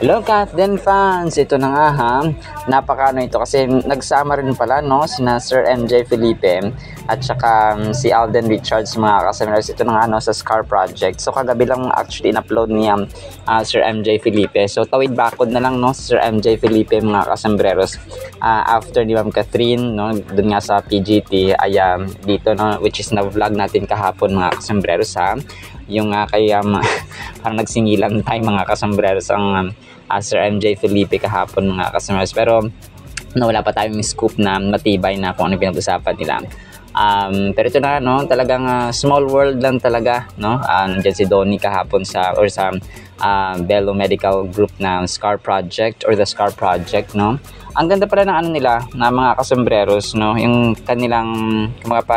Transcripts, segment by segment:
Hello Katden fans! Ito na nga ha, napakaano ito kasi nagsama rin pala no, sina Sir MJ Felipe at saka si Alden Richards mga kasamers. Ito na nga no, sa Scar Project. So kagabi lang actually in-upload ni Sir MJ Felipe. So tawid bakod na lang no, Sir MJ Felipe mga kasambreros. After ni Ma'am Catherine no, dun nga sa PGT ay dito no, which is na-vlog natin kahapon mga kasambreros ha. Yung kay parang nagsingilan tayo mga kasambreros ang Sir MJ Felipe kahapon mga kasambreros, pero no, wala pa tayong scoop na matibay na kung ano pinag-usapan nila. Pero ito na no, talagang small world lang talaga no. Nandiyan si Donnie kahapon sa Bello Medical Group na Scar Project or the Scar Project no. Ang ganda pala ng ano nila na mga kasambreros no, yung kanilang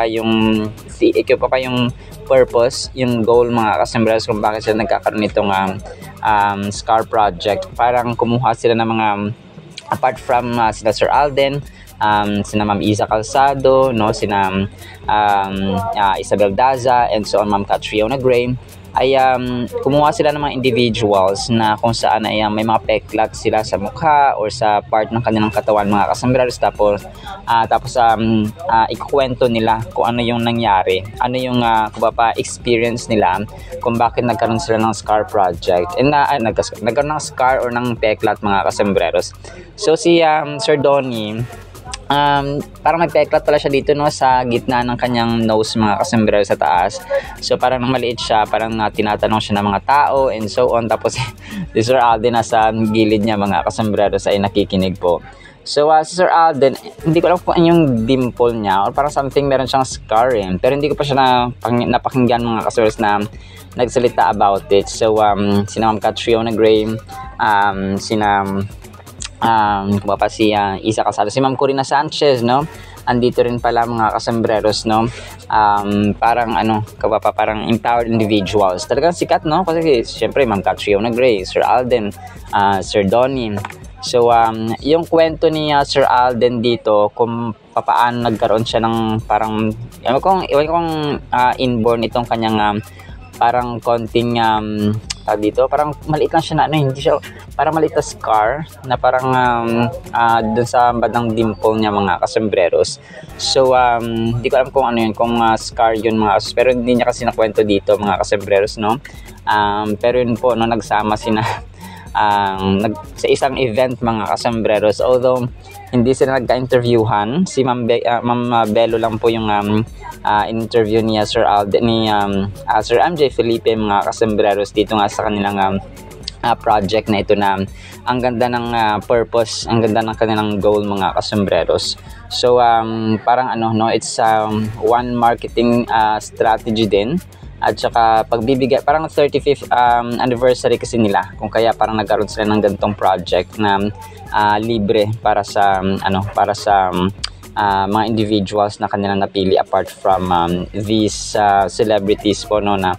yung purpose, yung goal mga kasambreros kung bakit sila nagkakaroon nitong Scar Project. Parang kumuha sila ng mga apart from sila Sir Alden, sina Ma'am Isa Calzado, no, sina Isabel Daza, and so on, Ma'am Catriona Gray, ay kumuha sila ng mga individuals na kung saan ay may mga peklat sila sa mukha or sa part ng kanilang katawan mga kasambreros, tapos ikukwento nila kung ano yung nangyari, ano yung experience nila kung bakit nagkaroon sila ng Scar Project and nagkaroon ng scar or ng peklat mga kasambreros. So si Sir Donnie, parang may peklat pala siya dito no, sa gitna ng kanyang nose mga kasambreros sa taas. So parang nang maliit siya, parang tinatanong siya ng mga tao and so on. Tapos si Sir Alden nasa gilid niya mga kasambreros ay nakikinig po. So si Sir Alden, hindi ko alam kung yung dimple niya or parang something, meron siyang scar pero hindi ko pa siya napakinggan mga kasambreros na nagsalita about it. So sina Ma'am Catriona Gray, si Isa Calzado, si Ma'am Corina Sanchez no, andito rin pala mga kasambreros no. Parang parang empowered individuals, talagang sikat no, kasi syempre Ma'am Catriona Gray, Sir Alden, Sir Donnie. So yung kwento ni Sir Alden dito kung paano nagkaroon siya ng parang ewan kong inborn itong kanyang parang konting dito, parang maliit lang siya na hindi siya parang maliit na scar na parang dun sa bandang dimple niya mga kasambreros. So hindi ko alam kung ano yun, kung scar yun mga pero hindi niya kasi nakwento dito mga kasambreros no. Pero yun po no, nagsama sina sa isang event mga kasambreros, although hindi sila nagka-interviewhan. Si Ma'am Bello lang po yung interview niya Sir Alden ni Sir MJ Felipe mga kasambreros dito nga sa kanilang project na ito na ang ganda ng purpose, ang ganda ng kanilang goal mga kasambreros. So parang no, it's one marketing strategy din. At saka pagbibigay, parang 35th anniversary kasi nila, kung kaya parang nagkaroon sila ng ganitong project na libre para sa mga individuals na kanilang napili apart from these celebrities po no, na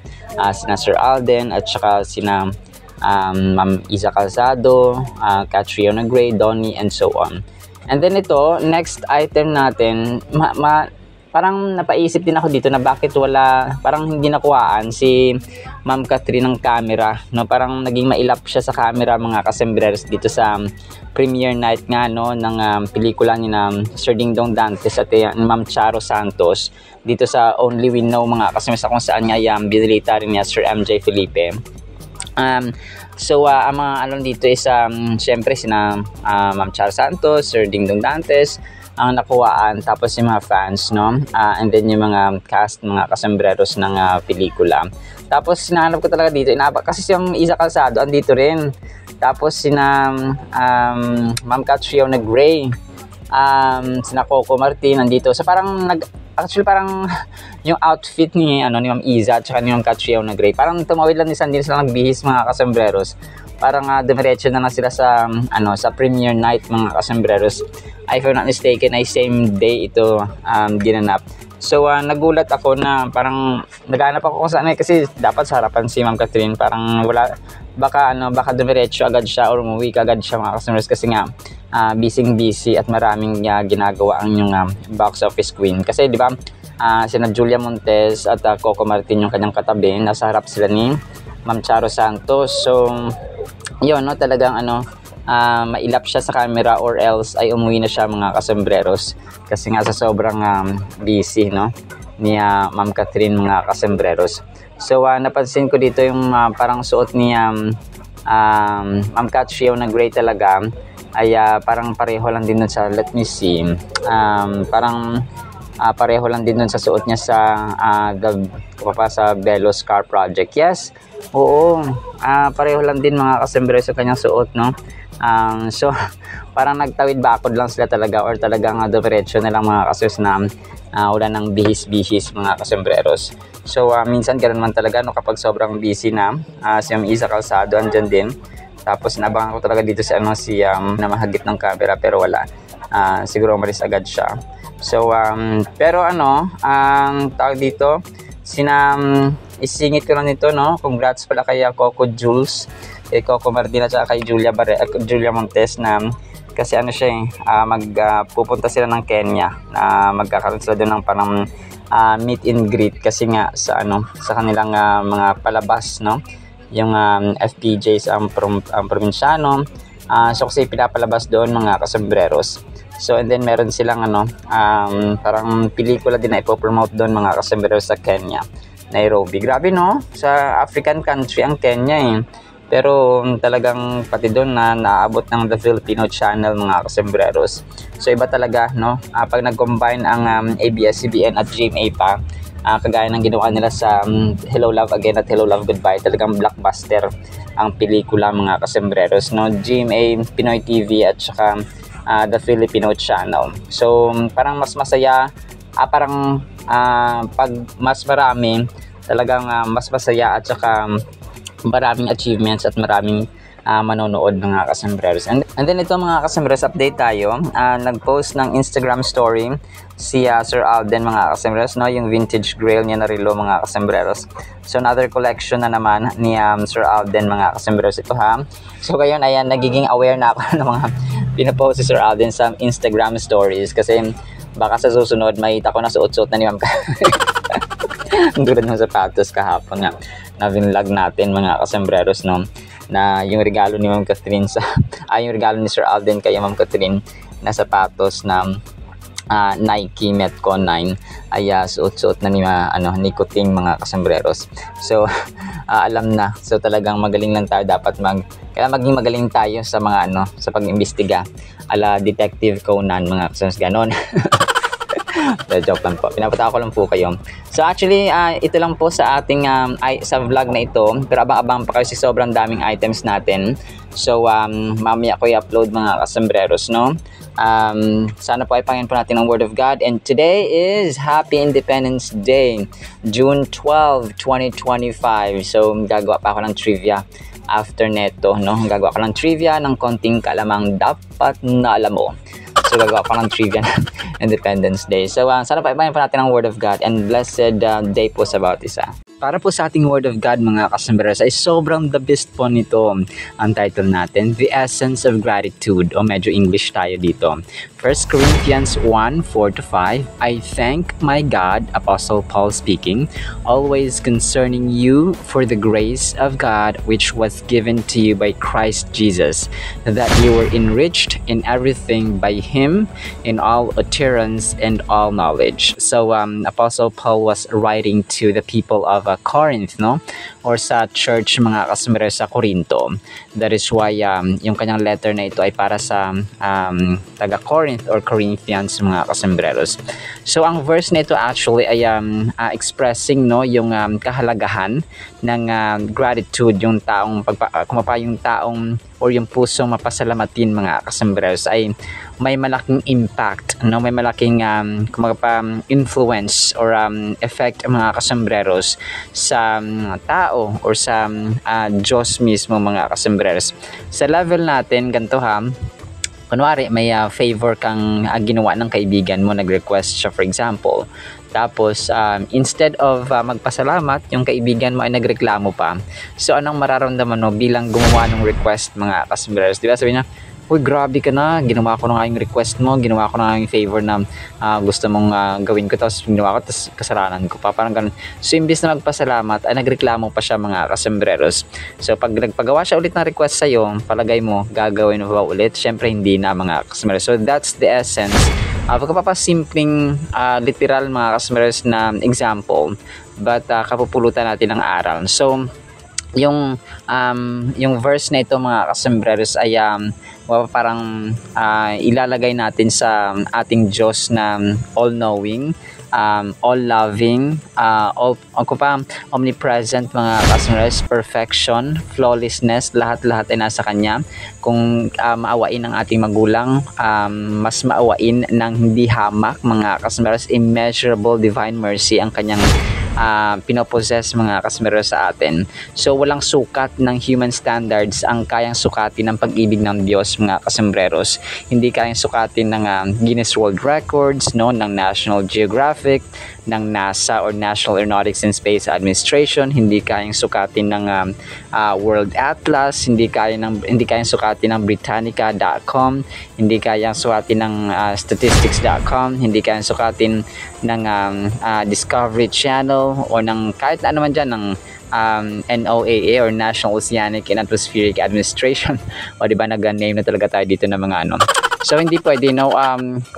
sina Sir Alden at saka sina Ma'am Isa Calzado, Catriona Gray, Donnie, and so on. And then ito, next item natin, parang napaisip din ako dito na bakit parang hindi nakuhaan si Ma'am Catherine ng camera no, parang naging mailap siya sa camera mga kasambreros dito sa premiere night nga no ng pelikula ni na Sir Dingdong Dantes at Ma'am Charo Santos dito sa Only We Know mga kasambreros, kung saan nga binilita rin niya Sir MJ Felipe. So ang mga dito is syempre sina Ma'am Charo Santos, Sir Dingdong Dantes ang nakuhaan, tapos yung mga fans no, and then yung mga cast mga kasambreros ng pelikula. Tapos sinahanap ko talaga dito, kasi yung Isa Calzado andito rin, tapos sina Ma'am Catriona Gray, sina Coco Martin andito. So parang actually parang yung outfit ni Ma'am Isa at saka ni Ma'am Catriona Gray, parang tumawid lang din sila nagbihis mga kasambreros. Parang dumiretso na sila sa premiere night mga kasambreros. If I'm not mistaken ay same day ito ginanap. So nagulat ako na parang naghanap ako kung saan kasi dapat sa harapan si Ma'am Catherine, parang wala, baka dumiretso agad siya or umuwi agad siya mga kasambreros kasi nga busy at maraming ginagawa ang yung box office queen. Kasi di ba sina Julia Montes at Coco Martin yung kanyang katabi, nasa harap sila ni Ma'am Charo Santos. So yun, no, talagang ano, mailap siya sa camera or else ay umuwi na siya mga kasembreros. Kasi nga sa sobrang busy, no, ni Ma'am Catherine mga kasembreros. So, napansin ko dito yung parang suot ni Ma'am Catherine na gray talaga ay parang pareho lang din dun sa, let me see, parang pareho lang din dun sa suot niya sa sa Velos Car Project. Yes, oo, pareho lang din mga kasembreros sa kanyang suot, no. So parang nagtawid bakod lang sila talaga or talagang diretso na lang mga kasus na wala nang bihis-bihis mga kasembreros. So minsan ganoon man talaga, no, kapag sobrang busy na si Isa Calzado andyan din. Tapos nabangan ko talaga dito si namahagip ng camera pero wala. Siguro umalis agad siya. So pero ano, ang tawag dito, isingit ko lang nito, no. Congrats pala kay Coco Jules, kay Coco Mardina at kay Julia Montes na kasi ano siya pupunta sila ng Kenya, magkakaroon sila doon ng parang meet and greet kasi nga sa sa kanilang mga palabas, no, yung FPJs ang probinsyano. So kasi pinapalabas doon mga kasembreros. So and then meron silang parang pelikula din na ipopromote doon mga kasembreros sa Kenya, Nairobi. Grabe, no, sa African country ang Kenya pero talagang pati doon na naabot ng The Filipino Channel mga kasembreros. So iba talaga, no, pag nag-combine ang ABS-CBN at GMA pa, kagaya ng ginawa nila sa Hello Love Again at Hello Love Goodbye, talagang blockbuster ang pelikula mga kasembreros, no. GMA, Pinoy TV at saka The Filipino Channel. So parang mas masaya, parang pag mas marami talagang mas masaya at saka maraming achievements at maraming manonood mga kasembreros. And then ito mga kasembreros, update tayo. Nag-post ng Instagram story si Sir Alden mga kasembreros, no, yung vintage grail niya na relo mga kasembreros. So another collection na naman ni Sir Alden mga kasembreros ito So ngayon ayan, nagiging aware na ako ng mga pinapost si Sir Alden sa Instagram stories kasi baka sa susunod makita ko na suot-suot na ni Ma'am ang tulad ng sapatos kahapon nga na vinlog natin mga kasembreros, no, na yung regalo ni Ma'am Catherine yung regalo ni Sir Alden kay Ma'am Catherine na sapatos na Nike Metcon 9 ay suot-suot na ni Kuting mga kasembreros. So alam na, so talagang magaling lang tayo dapat kaya maging magaling tayo sa mga sa pag-imbestiga ala Detective Conan mga kasembreros, ganon. Joke lang po, pinapatawa ko lang po kayo. So actually ito lang po sa ating sa vlog na ito, pero abang-abang pa kayo si sobrang daming items natin. So mamaya ko i-upload mga kasembreros, no. Sana po ay pangyan po natin ang Word of God. And today is Happy Independence Day, June 12, 2025. So gagawa pa ako ng trivia after neto, no. Gagawa ko ng trivia ng konting kalamang dapat na alam mo. So gagawa pa ng trivia ng Independence Day. So sana pa ibahin pa natin ang Word of God and blessed day po sa bawat isa. Para po sa ating Word of God mga kasembreros ay sobrang the best po nito. Ang title natin, The Essence of Gratitude, o medyo English tayo dito. 1 Corinthians 1:4-5, I thank my God, Apostle Paul speaking, always concerning you for the grace of God which was given to you by Christ Jesus, that you were enriched in everything by Him, in all utterance and all knowledge. So Apostle Paul was writing to the people of Corinth, no, or sa church mga kasembreros sa Corinto. That is why yung kanyang letter na ito ay para sa taga Corinth or Corinthians mga kasembreros. So ang verse na ito actually ay expressing, no, yung kahalagahan ng gratitude, yung taong yung taong or yung pusong mapasalamatin mga kasembreros ay may malaking impact, no, may malaking influence or effect mga kasembreros sa tao or sa Diyos mismo mga kasembreros. Sa level natin ganito kunwari may favor kang ginawa ng kaibigan mo, nag-request siya for example, tapos instead of magpasalamat, yung kaibigan mo ay nagreklamo pa. So anong mararamdaman mo bilang gumawa ng request mga kasembreros? Diba sabi niya, uy, grabe ka na, ginawa ko na nga yung request mo, ginawa ko na nga yung favor na gusto mong gawin ko, tapos ginawa ko, tapos kasalanan ko pa, parang ganun. So imbis na magpasalamat ay nagreklamo pa siya mga kasembreros. So pag nagpagawa siya ulit ng request sa'yo, palagay mo gagawin mo ba ulit? Syempre hindi na mga kasembreros. So that's the essence. Pagkapapasimpleng literal mga kasembreros na example, but kapupulutan natin ng aral. So yung verse na ito mga kasembreros ay parang ilalagay natin sa ating Diyos na all-knowing, all-loving, omnipresent mga kasembreros, perfection, flawlessness, lahat-lahat ay nasa Kanya. Kung maawain ng ating magulang, mas maawain ng hindi hamak mga kasembreros, immeasurable divine mercy ang Kanyang pinopossess mga kasembreros sa atin. So walang sukat ng human standards ang kayang sukatin ng pag-ibig ng Diyos mga kasembreros. Hindi kayang sukatin ng Guinness World Records, no, ng National Geographic, ng NASA or National Aeronautics and Space Administration, hindi kayang sukatin ng World Atlas, hindi kayang sukatin ng Britannica.com, hindi kayang sukatin ng statistics.com, hindi kayang sukatin ng Discovery Channel o ng kahit ano man dyan, ng NOAA or National Oceanic and Atmospheric Administration. O diba, nag-name na talaga tayo dito ng mga ano. So hindi pwede, no,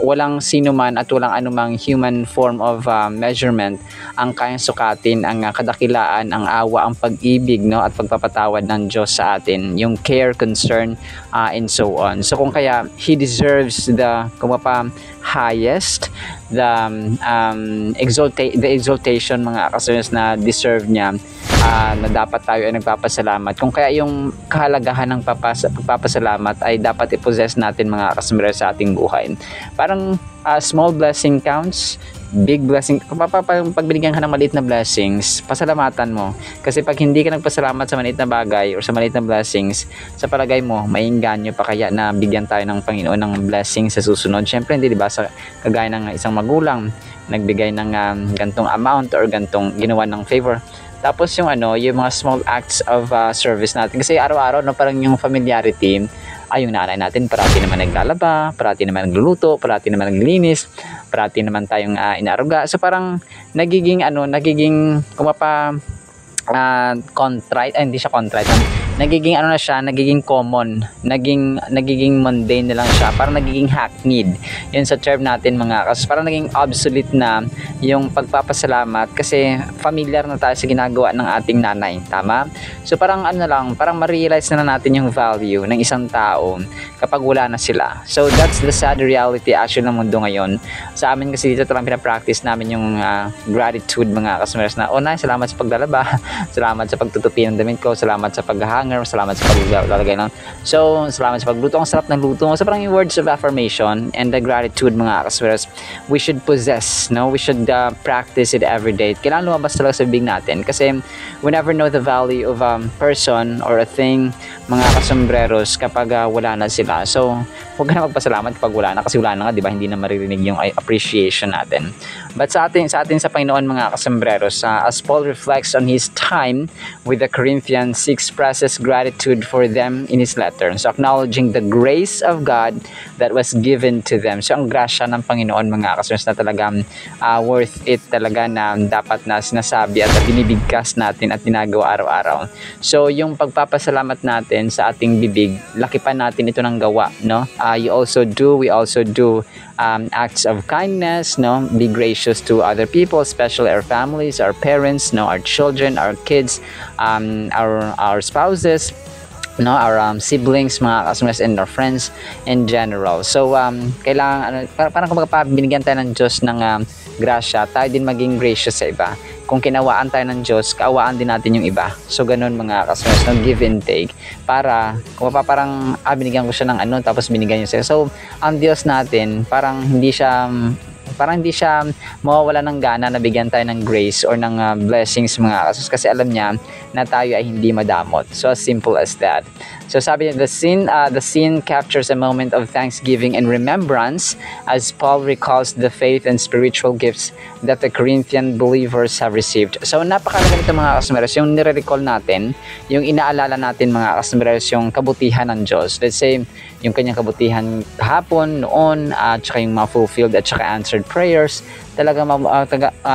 walang sino man at walang anumang human form of measurement ang kayang sukatin ang kadakilaan, ang awa, ang pag-ibig, no, at pagpapatawad ng Diyos sa atin, yung care, concern, and so on. So kung kaya He deserves the highest, the exaltation mga kasuyos na deserve niya, na dapat tayo ay nagpapasalamat. Kung kaya yung kahalagahan ng pagpapasalamat ay dapat i-possess natin mga kasembreros sa ating buhay. Parang small blessing counts, big blessing. Kung pag binigyan ka ng maliit na blessings, pasalamatan mo. Kasi pag hindi ka nagpasalamat sa maliit na bagay or sa maliit na blessings, sa palagay mo, maiinganyo pa kaya na bigyan tayo ng Panginoon ng blessing sa susunod. Syempre hindi, diba, sa kagaya ng isang magulang nagbigay ng gantong amount or gantong ginawa ng favor. Tapos yung mga small acts of service natin. Kasi araw-araw, no, parang yung familiarity, yung nanay natin parati naman naglalaba, parati naman nagluluto, parati naman naglilinis, parati naman tayong inaaruga. So parang nagiging contrite, hindi siya contrite, nagiging na siya, nagiging common, nagiging mundane na lang siya, parang nagiging hackneyed yun sa term natin mga kasi parang naging obsolete na yung pagpapasalamat kasi familiar na tayo sa ginagawa ng ating nanay, tama? So parang parang ma-realize na natin yung value ng isang tao kapag wala na sila. So that's the sad reality actually ng mundo ngayon. Sa amin kasi dito talagang pinapractice namin yung gratitude mga kasumers na, nay, salamat sa paglalaba, salamat sa pagtutupi ng damit ko, salamat sa paghahanger, salamat sa paglalagay ng, so salamat sa pagluto, ang sarap ng luto. So parang yung words of affirmation and the gratitude mga kasumers, we should possess, no? We should practice it every day. Kailangan lumabas talaga sa bibig natin kasi we never know the value of a person or a thing mga kasombreros kapag wala na sila. So huwag ka na magpasalamat kapag wala na kasi wala na nga, di ba? Hindi na maririnig yung appreciation natin. But sa atin sa Panginoon mga kasombreros, as Paul reflects on his time with the Corinthians, he expresses gratitude for them in his letter. So acknowledging the grace of God that was given to them. So ang grasya ng Panginoon mga kasombreros na talagang worth it talaga, na dapat na sinasabi at binibigkas natin at ginagawa araw-araw. So yung pagpapasalamat natin sa ating bibig, laki pa natin ito ng gawa, no? We also do acts of kindness, no? Be gracious to other people, especially our families, our parents, no? Our children, our kids, our spouses, no, our siblings, mga customers, and our friends in general. So kailangan parang kapag binigyan tayo ng Diyos ng grasya, tayo din maging gracious sa iba. Kung kinawaan tayo ng Diyos, kaawaan din natin yung iba. So ganun mga customers, no, give and take. Para kung parang binigyan ko siya ng tapos binigyan niyo siya. So ang Diyos natin parang hindi siya mawawala ng gana na bigyan tayo ng grace or ng blessings mga kasus, kasi alam niya na tayo ay hindi madamot. So as simple as that. So sabi niya, the scene captures a moment of thanksgiving and remembrance as Paul recalls the faith and spiritual gifts that the Corinthian believers have received. So napakalaga nito mga kasmeros, yung nire-recall natin, yung inaalala natin mga kasmeros, yung kabutihan ng Diyos. Let's say, yung kanyang kabutihan hapon, noon, at saka yung mga fulfilled at saka answered prayers. Talaga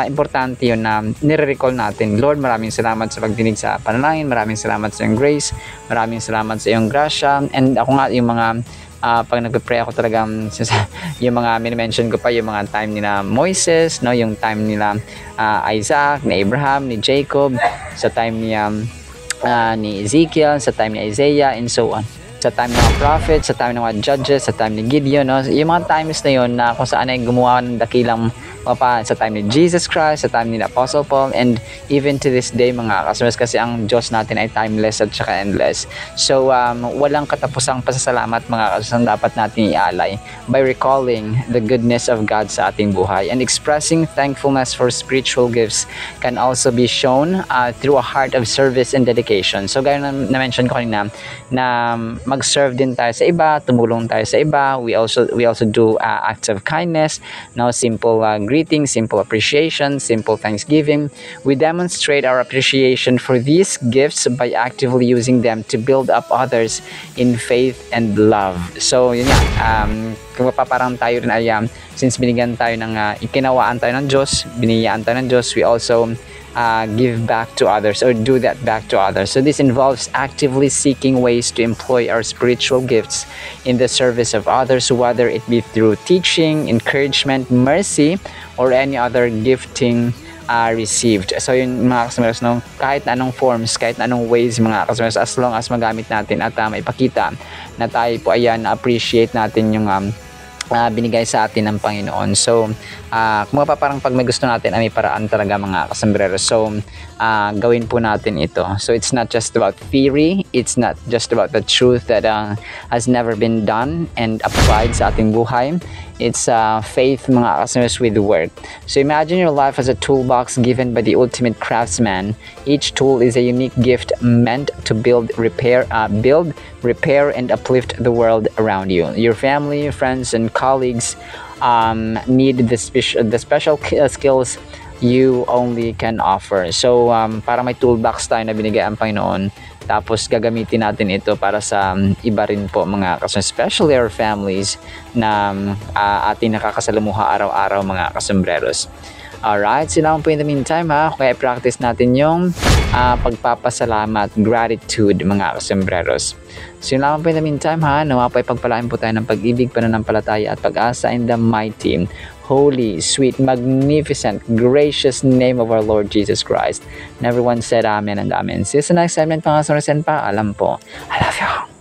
importante yun na nire-recall natin. Lord, maraming salamat sa pagdinig sa panalangin, maraming salamat sa iyong grace, maraming salamat sa iyong grasya. And ako nga, yung mga pag nagpe-pray ako talaga, yung mga mini-mention ko pa, yung mga time nila Moises, no, yung time nila Isaac, ni Abraham, ni Jacob, sa time niya ni Ezekiel, sa time ni Isaiah, and so on. Sa time ng mga prophets, sa time ng mga judges, sa time ni Gideon, no? Yung mga times na yun na kung saan ay gumawa ng dakilang sa time ni Jesus Christ, sa time ni Apostle Paul, and even to this day mga kasmas, kasi ang Diyos natin ay timeless at saka endless. So walang katapusang pasasalamat mga kasmas ang dapat natin ialay by recalling the goodness of God sa ating buhay, and expressing thankfulness for spiritual gifts can also be shown through a heart of service and dedication. So gaya na-mention ko kanina na mag-serve din tayo sa iba, tumulong tayo sa iba. We also do acts of kindness, no, simple greetings, simple appreciation, simple thanksgiving. We demonstrate our appreciation for these gifts by actively using them to build up others in faith and love. So yun nga, kung parang tayo rin ay since binigyan tayo ng ikinawaan tayo ng Diyos, biniyaan tayo ng Diyos, we also give back to others or do that back to others. So this involves actively seeking ways to employ our spiritual gifts in the service of others, whether it be through teaching, encouragement, mercy, or any other gifting received. So yun mga kasamaras, no, kahit na anong forms, kahit na anong ways mga kasamaras, as long as magamit natin at maipakita na tayo po ayan, appreciate natin yung binigay sa atin ng Panginoon. So kung parang pag may gusto natin ay may paraan talaga mga kasombrero. So gawin po natin ito. So it's not just about theory, it's not just about the truth that has never been done and applied sa ating buhay. It's faith mga kasombrero with work. So imagine your life as a toolbox given by the ultimate craftsman. Each tool is a unique gift meant to build, repair, and uplift the world around you. Your family, friends, and colleagues need the special skills you only can offer. So para may toolbox tayo na binigay ang Panginoon, tapos gagamitin natin ito para sa iba rin po mga kasombrero, especially our families na ating nakakasalamuha araw-araw mga kasombreros. Alright, so lang po in the meantime kaya practice natin yung pagpapasalamat, gratitude mga kasombreros. So yun lang po in the meantime nawa po ipagpalain po tayo ng pag-ibig, pananampalataya at pag-asa in the mighty, holy, sweet, magnificent, gracious name of our Lord Jesus Christ. And everyone said amen and amen. See you sa next segment mga kasombreros, pa alam po. I love you.